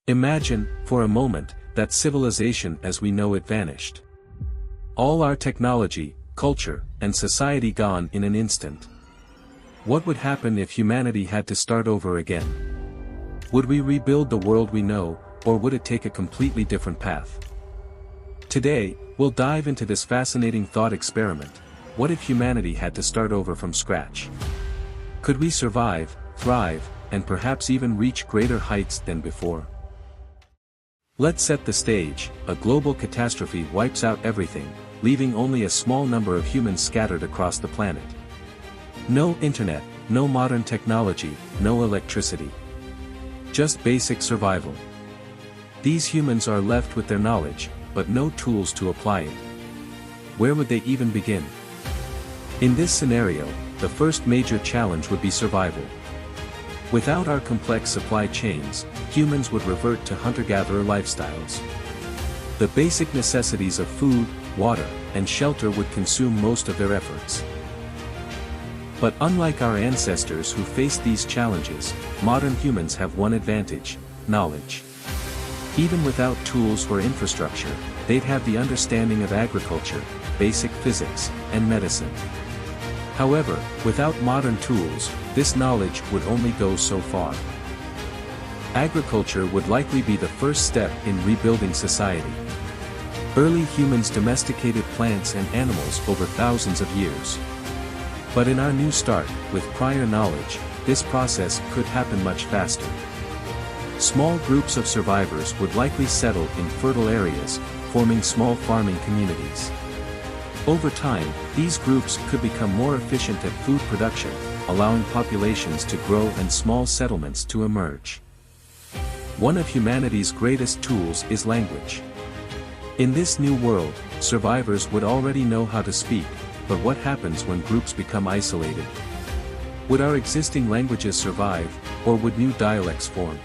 Imagine, for a moment, that civilization as we know it vanished. All our technology, culture, and society gone in an instant. What would happen if humanity had to start over again? Would we rebuild the world we know, or would it take a completely different path? Today, we'll dive into this fascinating thought experiment. What if humanity had to start over from scratch? Could we survive, thrive, and perhaps even reach greater heights than before? Let's set the stage. A global catastrophe wipes out everything, leaving only a small number of humans scattered across the planet. No internet, no modern technology, no electricity. Just basic survival. These humans are left with their knowledge, but no tools to apply it. Where would they even begin? In this scenario, the first major challenge would be survival. Without our complex supply chains, humans would revert to hunter-gatherer lifestyles. The basic necessities of food, water, and shelter would consume most of their efforts. But unlike our ancestors who faced these challenges, modern humans have one advantage: knowledge. Even without tools or infrastructure, they'd have the understanding of agriculture, basic physics, and medicine. However, without modern tools, this knowledge would only go so far. Agriculture would likely be the first step in rebuilding society. Early humans domesticated plants and animals over thousands of years. But in our new start, with prior knowledge, this process could happen much faster. Small groups of survivors would likely settle in fertile areas, forming small farming communities. Over time, these groups could become more efficient at food production, allowing populations to grow and small settlements to emerge. One of humanity's greatest tools is language. In this new world, survivors would already know how to speak, but what happens when groups become isolated? Would our existing languages survive, or would new dialects form?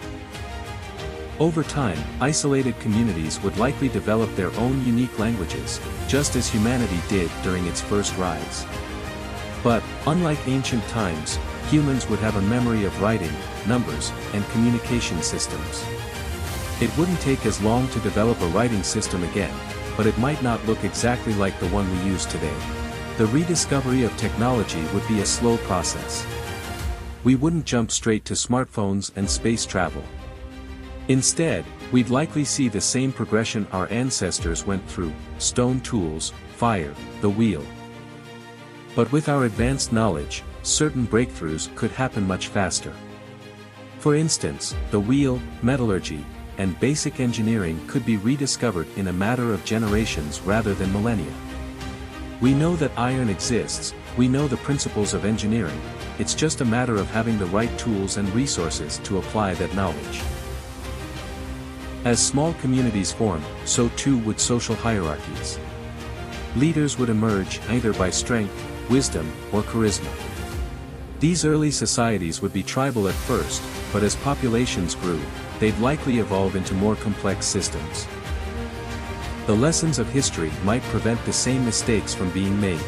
Over time, isolated communities would likely develop their own unique languages, just as humanity did during its first rise. But, unlike ancient times, humans would have a memory of writing, numbers, and communication systems. It wouldn't take as long to develop a writing system again, but it might not look exactly like the one we use today. The rediscovery of technology would be a slow process. We wouldn't jump straight to smartphones and space travel. Instead, we'd likely see the same progression our ancestors went through: stone tools, fire, the wheel. But with our advanced knowledge, certain breakthroughs could happen much faster. For instance, the wheel, metallurgy, and basic engineering could be rediscovered in a matter of generations rather than millennia. We know that iron exists, we know the principles of engineering, it's just a matter of having the right tools and resources to apply that knowledge. As small communities form, so too would social hierarchies. Leaders would emerge either by strength, wisdom, or charisma. These early societies would be tribal at first, but as populations grew, they'd likely evolve into more complex systems. The lessons of history might prevent the same mistakes from being made.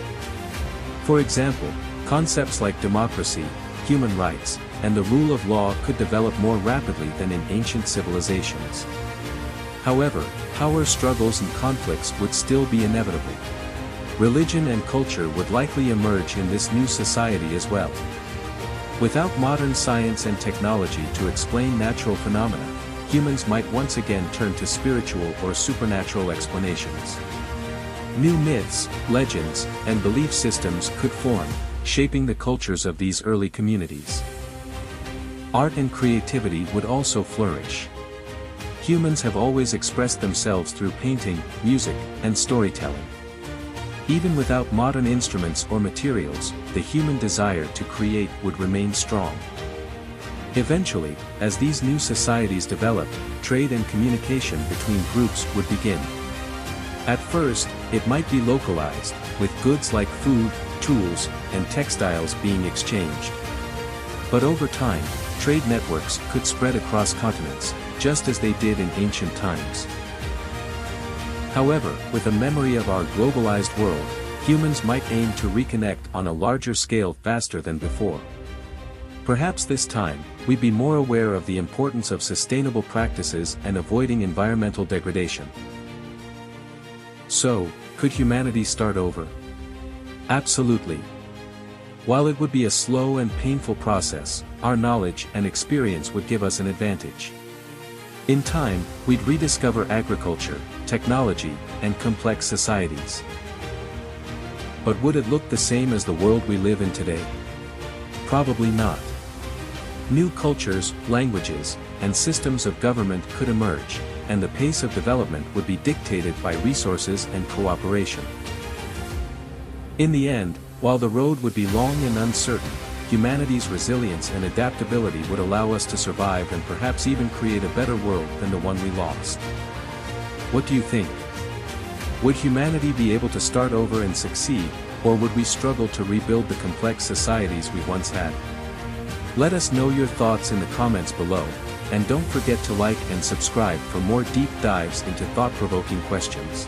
For example, concepts like democracy, human rights, and the rule of law could develop more rapidly than in ancient civilizations. However, power struggles and conflicts would still be inevitable. Religion and culture would likely emerge in this new society as well. Without modern science and technology to explain natural phenomena, humans might once again turn to spiritual or supernatural explanations. New myths, legends, and belief systems could form, shaping the cultures of these early communities. Art and creativity would also flourish. Humans have always expressed themselves through painting, music, and storytelling. Even without modern instruments or materials, the human desire to create would remain strong. Eventually, as these new societies developed, trade and communication between groups would begin. At first, it might be localized, with goods like food, tools, and textiles being exchanged. But over time, trade networks could spread across continents, just as they did in ancient times. However, with a memory of our globalized world, humans might aim to reconnect on a larger scale faster than before. Perhaps this time, we'd be more aware of the importance of sustainable practices and avoiding environmental degradation. So, could humanity start over? Absolutely. While it would be a slow and painful process, our knowledge and experience would give us an advantage. In time, we'd rediscover agriculture, technology, and complex societies. But would it look the same as the world we live in today? Probably not. New cultures, languages, and systems of government could emerge, and the pace of development would be dictated by resources and cooperation. In the end, while the road would be long and uncertain, humanity's resilience and adaptability would allow us to survive and perhaps even create a better world than the one we lost. What do you think? Would humanity be able to start over and succeed, or would we struggle to rebuild the complex societies we once had? Let us know your thoughts in the comments below, and don't forget to like and subscribe for more deep dives into thought-provoking questions.